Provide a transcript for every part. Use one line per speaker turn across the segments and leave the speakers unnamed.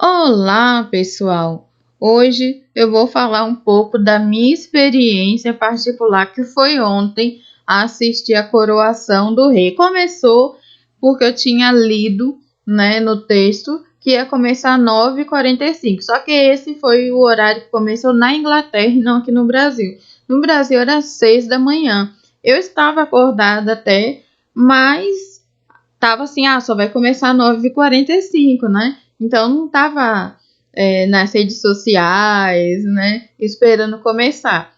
Olá, pessoal! Hoje eu vou falar um pouco da minha experiência particular que foi ontem assistir a coroação do rei. Começou porque eu tinha lido, né, no texto que ia começar às 9h45. Só que esse foi o horário que começou na Inglaterra e não aqui no Brasil. No Brasil era 6 da manhã. Eu estava acordada até, mas tava assim, só vai começar às 9h45, né? Então não tava nas redes sociais, né? Esperando começar.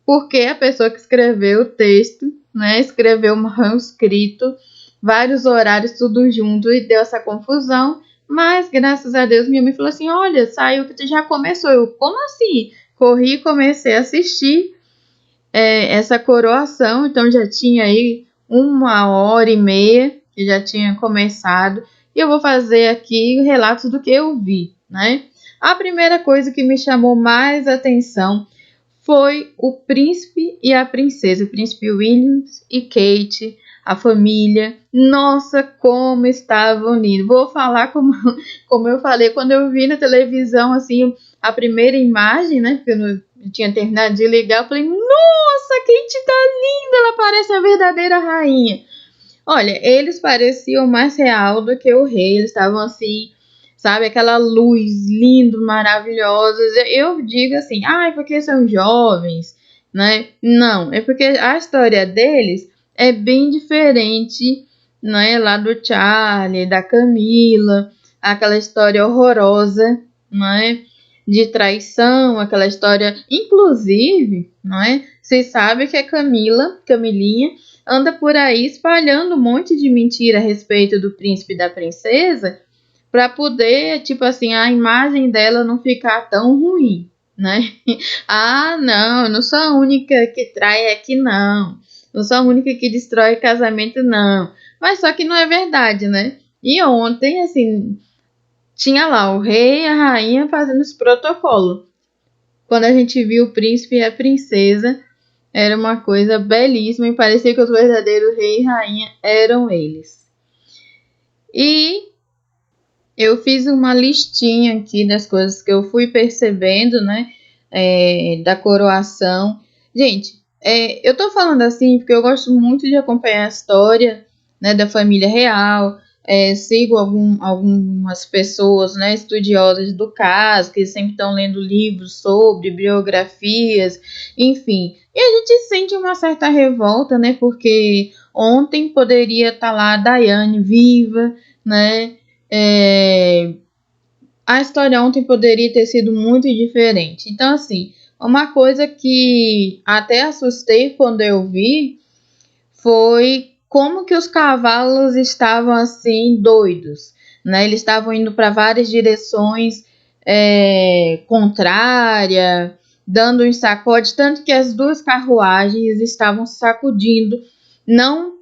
Porque a pessoa que escreveu o texto, né? Escreveu um manuscrito, vários horários, tudo junto e deu essa confusão. Mas graças a Deus minha mãe falou assim: olha, saiu que já começou. Eu, como assim? Corri e comecei a assistir essa coroação, então já tinha aí 1h30 que já tinha começado, e eu vou fazer aqui relatos do que eu vi, né? A primeira coisa que me chamou mais atenção foi o príncipe e a princesa, o príncipe William e Kate, a família. Nossa, como estavam lindos! Vou falar como eu falei quando eu vi na televisão, assim, a primeira imagem, né? Porque eu não tinha terminado de ligar, eu falei, nossa, Kate tá linda, ela parece a verdadeira rainha. Olha, eles pareciam mais real do que o rei, eles estavam assim, sabe, aquela luz lindo, maravilhosa. Eu digo assim, é porque são jovens, né? Não, é porque a história deles é bem diferente, né, lá do Charlie, da Camila, aquela história horrorosa, né, de traição, aquela história, inclusive, né, vocês sabem que a Camilinha, anda por aí espalhando um monte de mentira a respeito do príncipe e da princesa, para poder, tipo assim, a imagem dela não ficar tão ruim, né? Não, eu não sou a única que trai aqui, não. Não sou a única que destrói casamento, não. Mas só que não é verdade, né? E ontem, assim, tinha lá o rei e a rainha fazendo os protocolos. Quando a gente viu o príncipe e a princesa, era uma coisa belíssima e parecia que os verdadeiros rei e rainha eram eles. E eu fiz uma listinha aqui das coisas que eu fui percebendo, né, da coroação. Gente, eu tô falando assim porque eu gosto muito de acompanhar a história, né, da família real. Sigo algumas pessoas, né, estudiosas do caso, que sempre estão lendo livros sobre biografias, enfim. E a gente sente uma certa revolta, né, porque ontem poderia estar lá a Diane viva, né, a história ontem poderia ter sido muito diferente. Então, assim, uma coisa que até assustei quando eu vi foi como que os cavalos estavam assim doidos, né? Eles estavam indo para várias direções contrárias, dando um sacode, tanto que as duas carruagens estavam sacudindo, não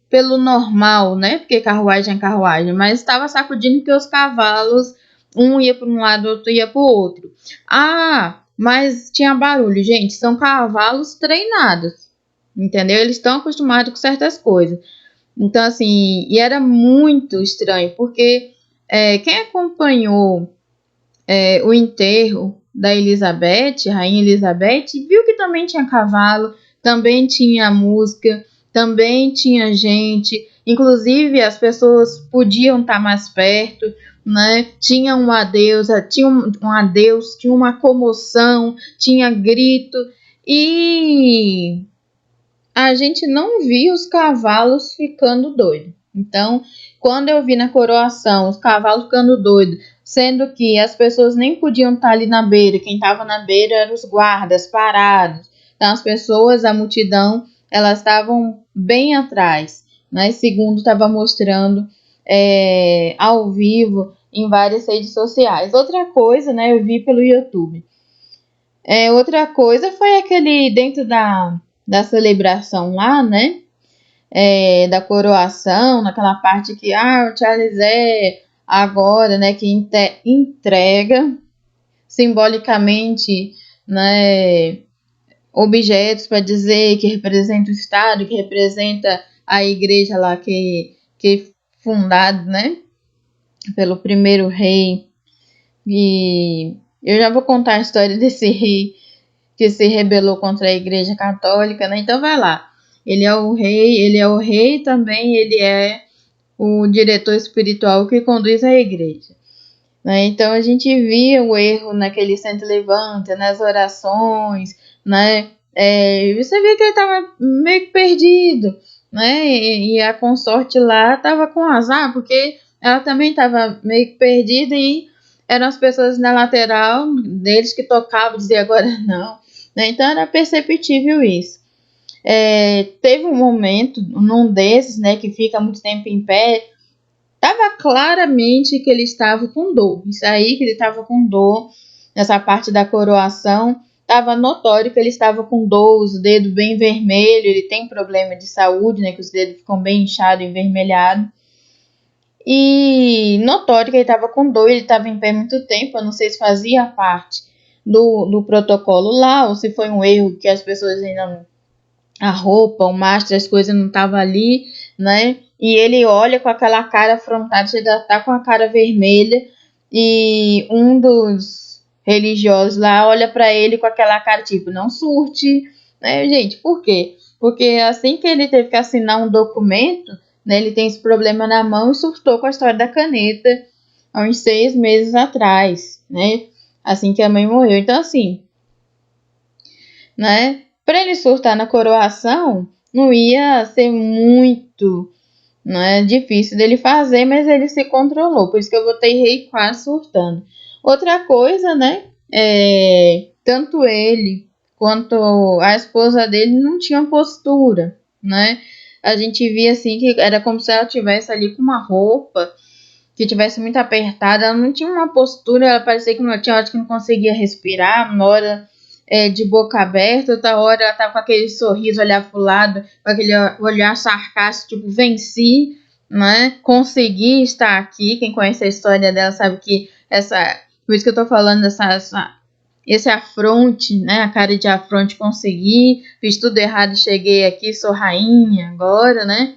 pelo normal, né? Porque carruagem é carruagem, mas estava sacudindo que os cavalos, um ia para um lado, outro ia para o outro. Mas tinha barulho, gente, são cavalos treinados, entendeu? Eles estão acostumados com certas coisas. Então, assim, e era muito estranho, porque quem acompanhou o enterro da Elizabeth, Rainha Elizabeth, viu que também tinha cavalo, também tinha música, também tinha gente, inclusive as pessoas podiam estar mais perto, né? Tinha uma deusa, tinha um adeus, tinha uma comoção, tinha grito, e a gente não via os cavalos ficando doidos. Então, quando eu vi na coroação os cavalos ficando doidos, sendo que as pessoas nem podiam estar ali na beira, quem estava na beira eram os guardas parados. Então, as pessoas, a multidão, elas estavam bem atrás, né? Segundo estava mostrando ao vivo em várias redes sociais. Outra coisa, né? Eu vi pelo YouTube. Outra coisa foi aquele dentro da celebração lá, né? Da coroação, naquela parte que o Charles agora, né, que entrega simbolicamente, né, objetos para dizer que representa o Estado, que representa a igreja lá que fundada, né, pelo primeiro rei. E eu já vou contar a história desse rei que se rebelou contra a Igreja Católica, né? Então vai lá. Ele é o rei também, ele é o diretor espiritual que conduz a igreja, né? Então a gente via o erro naquele centro levanta, nas orações, né? Você via que ele estava meio que perdido, né? E a consorte lá estava com azar, porque ela também estava meio que perdida e eram as pessoas na lateral deles que tocavam, dizia agora não, né? Então era perceptível isso. Teve um momento, num desses, né, que fica muito tempo em pé, estava claramente que ele estava com dor. Isso aí que ele estava com dor, nessa parte da coroação, estava notório que ele estava com dor, os dedos bem vermelhos, ele tem problema de saúde, né, que os dedos ficam bem inchados e envermelhados. E notório que ele estava com dor, ele estava em pé muito tempo, eu não sei se fazia parte do protocolo lá, ou se foi um erro que as pessoas ainda não, a roupa, o mastro, as coisas não estavam ali, né? E ele olha com aquela cara afrontada, chega a estar com a cara vermelha, e um dos religiosos lá olha para ele com aquela cara tipo, não surte, né, gente? Por quê? Porque assim que ele teve que assinar um documento, né, ele tem esse problema na mão e surtou com a história da caneta há uns 6 meses atrás, né? Assim que a mãe morreu. Então, assim, né? Para ele surtar na coroação, não ia ser muito, né, difícil dele fazer, mas ele se controlou. Por isso que eu botei rei quase surtando. Outra coisa, né? Tanto ele quanto a esposa dele não tinham postura, né? A gente via assim que era como se ela tivesse ali com uma roupa que tivesse muito apertada, ela não tinha uma postura, ela parecia que não tinha hora que não conseguia respirar, uma hora de boca aberta, outra hora ela tava com aquele sorriso, olhar pro lado, com aquele olhar sarcástico, tipo, venci, né? Consegui estar aqui. Quem conhece a história dela sabe que por isso que eu tô falando esse afronte, né? A cara de afronte, consegui, fiz tudo errado e cheguei aqui, sou rainha agora, né?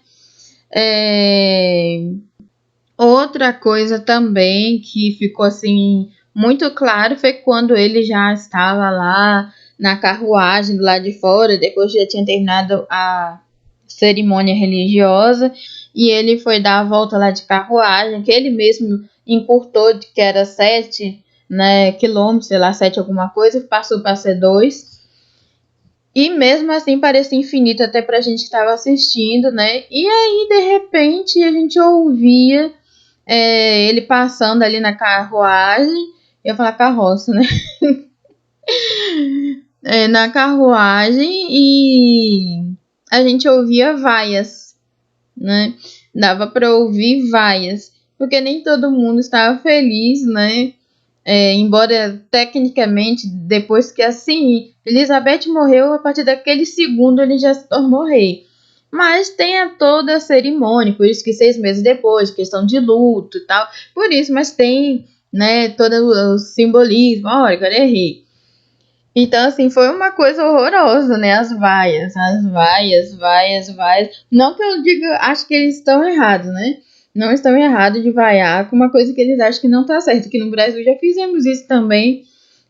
Outra coisa também que ficou assim muito claro foi quando ele já estava lá na carruagem do lado de fora, depois já tinha terminado a cerimônia religiosa, e ele foi dar a volta lá de carruagem, que ele mesmo encurtou, que era 7, né, quilômetros, sei lá, 7 alguma coisa, passou para ser 2. E mesmo assim parecia infinito até pra gente que estava assistindo, né? E aí, de repente, a gente ouvia ele passando ali na carruagem, eu ia falar carroça, né? Na carruagem, e a gente ouvia vaias, né? Dava para ouvir vaias, porque nem todo mundo estava feliz, né? Embora tecnicamente, depois que assim, Elizabeth morreu, a partir daquele segundo ele já se tornou rei. Mas tem toda a cerimônia, por isso que 6 meses depois, questão de luto e tal, por isso, mas tem, né, todo o simbolismo, olha, agora é rei. Então, assim, foi uma coisa horrorosa, né, as vaias, vaias. Não que eu diga, acho que eles estão errados, né, não estão errados de vaiar com uma coisa que eles acham que não tá certo, que no Brasil já fizemos isso também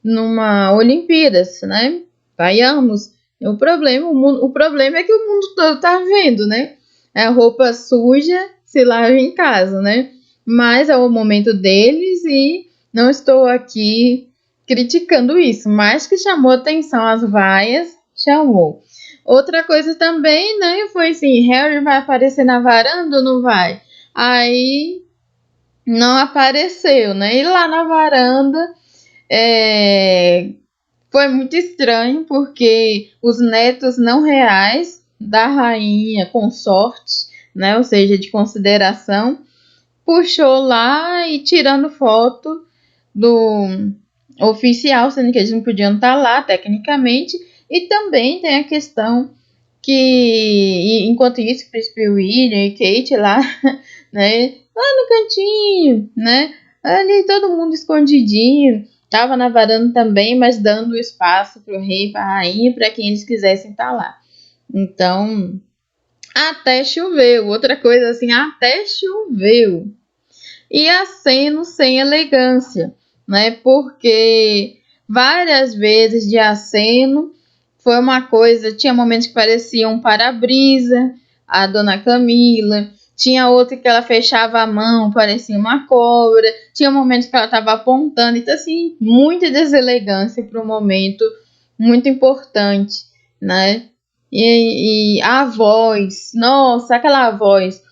numa Olimpíadas, né, vaiamos. O problema é que o mundo todo tá vendo, né? A roupa suja se lava em casa, né? Mas é o momento deles e não estou aqui criticando isso, mas que chamou atenção as vaias, chamou. Outra coisa também, né, foi assim, Harry vai aparecer na varanda ou não vai? Aí não apareceu, né? E lá na varanda foi muito estranho porque os netos não reais da rainha consorte, né, ou seja, de consideração, puxou lá e tirando foto do oficial, sendo que eles não podiam estar lá tecnicamente. E também tem a questão que, enquanto isso, Príncipe William e Kate lá, né, lá no cantinho, né, ali todo mundo escondidinho, tava na varanda também, mas dando espaço pro rei, pra rainha, para quem eles quisessem estar lá. Então, até choveu, outra coisa assim, até choveu. E aceno sem elegância. né? Porque várias vezes de aceno foi uma coisa, tinha momentos que parecia um para-brisa, a dona Camila, tinha outra que ela fechava a mão, parecia uma cobra, tinha momentos que ela estava apontando, então assim, muita deselegância para um momento muito importante, né? E a voz, nossa, aquela voz,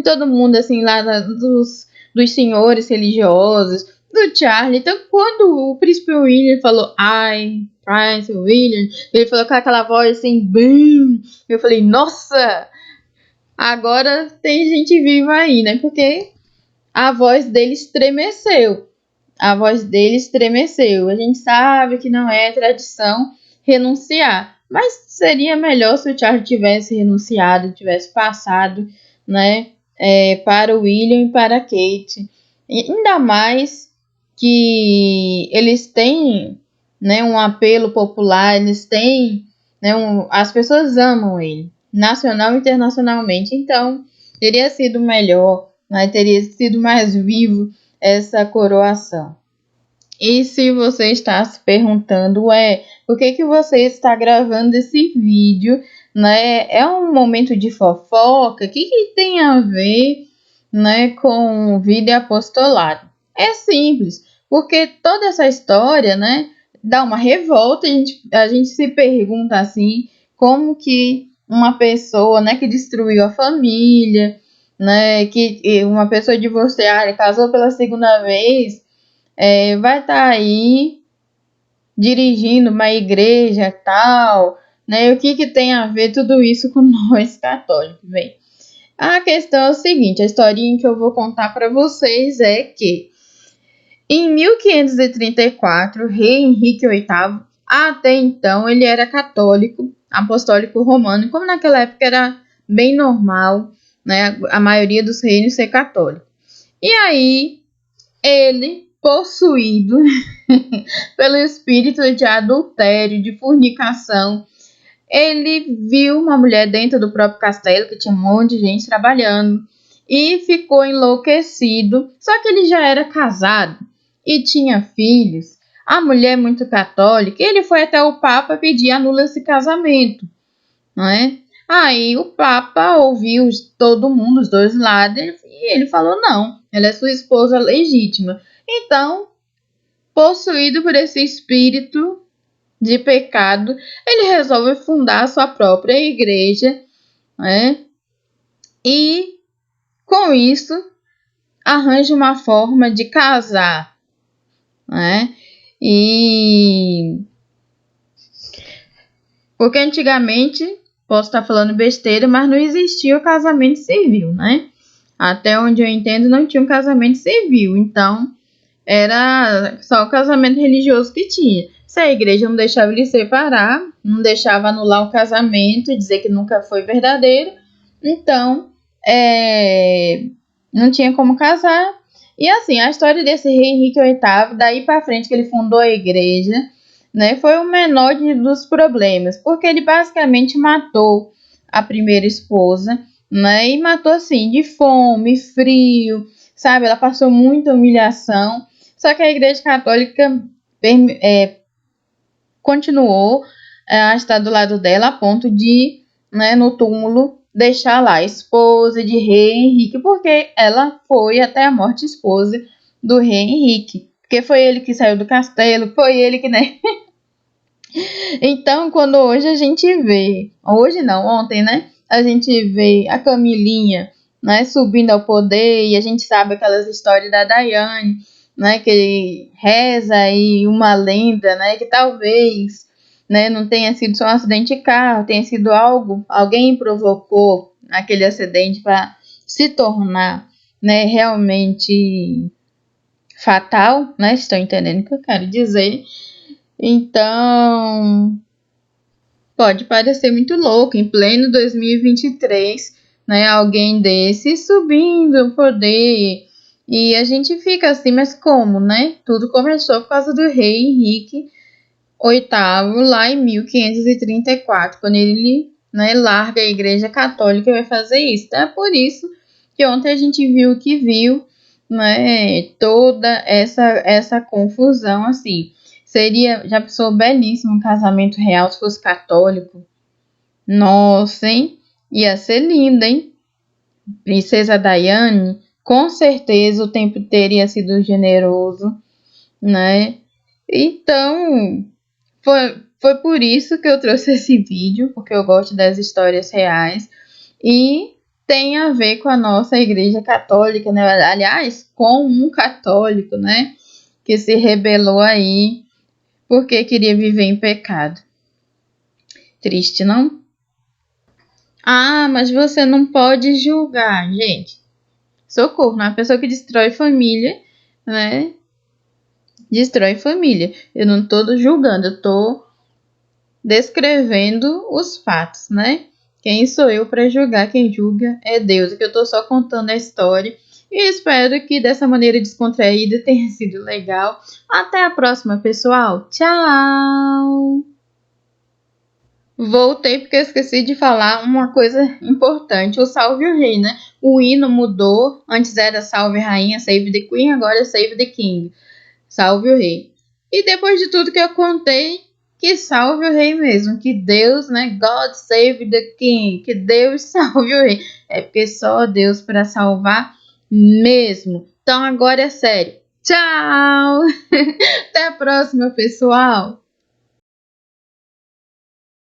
todo mundo assim lá dos senhores religiosos, do Charlie. Então, quando o príncipe William falou, ai, Prince William, ele falou com aquela voz assim, bem, eu falei, nossa, agora tem gente viva aí, né? Porque a voz dele estremeceu. A voz dele estremeceu. A gente sabe que não é tradição renunciar, mas seria melhor se o Charles tivesse renunciado, tivesse passado, né, para o William e para a Kate. E ainda mais que eles têm, né, um apelo popular, eles têm, né, as pessoas amam ele, nacional e internacionalmente. Então, teria sido melhor, né, teria sido mais vivo essa coroação. E se você está se perguntando, por que você está gravando esse vídeo, né? É um momento de fofoca? O que tem a ver, né, com vida e apostolado? É simples, porque toda essa história, né, dá uma revolta. A gente se pergunta assim, como que uma pessoa, né, que destruiu a família, né, que uma pessoa divorciada, casou pela segunda vez, vai estar aí dirigindo uma igreja e tal, né? E o que tem a ver tudo isso com nós católicos? Bem, a questão é o seguinte, a historinha que eu vou contar para vocês é que em 1534, o rei Henrique VIII, até então ele era católico, apostólico romano, e como naquela época era bem normal, né, a maioria dos reinos ser católico. E aí, ele, possuído pelo espírito de adultério, de fornicação, ele viu uma mulher dentro do próprio castelo, que tinha um monte de gente trabalhando, e ficou enlouquecido. Só que ele já era casado e tinha filhos. A mulher muito católica, ele foi até o Papa pedir anula esse casamento, não é? Aí o Papa ouviu todo mundo, os dois lados, e ele falou, não, ela é sua esposa legítima. Então, possuído por esse espírito de pecado, ele resolve fundar a sua própria igreja, né? E, com isso, arranja uma forma de casar, né? Porque antigamente, posso estar falando besteira, mas não existia o casamento civil, né? Até onde eu entendo, não tinha um casamento civil. Então, era só o casamento religioso que tinha. Se a igreja não deixava ele separar, não deixava anular o casamento e dizer que nunca foi verdadeiro, então não tinha como casar. E assim, a história desse rei Henrique VIII, daí para frente que ele fundou a igreja, né, foi o menor dos problemas, porque ele basicamente matou a primeira esposa, né, e matou assim, de fome, frio, sabe? Ela passou muita humilhação. Só que a Igreja Católica continuou a estar do lado dela a ponto de, né, no túmulo, deixar lá a esposa de rei Henrique, porque ela foi até a morte esposa do rei Henrique. Porque foi ele que saiu do castelo, foi ele que, né? Então, quando hoje a gente vê, hoje não, ontem, né? A gente vê a Camilinha, né, subindo ao poder, e a gente sabe aquelas histórias da Daiane, né, que reza aí uma lenda, né, que talvez, né, não tenha sido só um acidente de carro, tenha sido alguém provocou aquele acidente para se tornar, né, realmente fatal, né, estão entendendo o que eu quero dizer? Então, pode parecer muito louco, em pleno 2023, né, alguém desse subindo o poder, e a gente fica assim, mas como, né? Tudo começou por causa do rei Henrique VIII, lá em 1534, quando ele, né, larga a igreja católica e vai fazer isso. Então é por isso que ontem a gente viu o que viu, né, toda essa confusão assim. Seria, já pensou, belíssimo um casamento real se fosse católico? Nossa, hein? Ia ser linda, hein? Princesa Diane, com certeza o tempo teria sido generoso, né? Então, foi por isso que eu trouxe esse vídeo, porque eu gosto das histórias reais e tem a ver com a nossa Igreja Católica, né? Aliás, com um católico, né? Que se rebelou aí porque queria viver em pecado. Triste, não? Ah, mas você não pode julgar, gente. Socorro, uma pessoa que destrói família, né? Destrói família. Eu não tô julgando, eu tô descrevendo os fatos, né? Quem sou eu para julgar? Quem julga é Deus. Que eu tô só contando a história e espero que dessa maneira descontraída tenha sido legal. Até a próxima, pessoal. Tchau! Voltei porque eu esqueci de falar uma coisa importante, o Salve o Rei, né? O hino mudou, antes era Salve Rainha, Save the Queen, agora é Save the King, Salve o Rei. E depois de tudo que eu contei, que salve o rei mesmo, que Deus, né? God save the King, que Deus salve o rei. É porque só Deus para salvar mesmo. Então agora é sério. Tchau! Até a próxima, pessoal!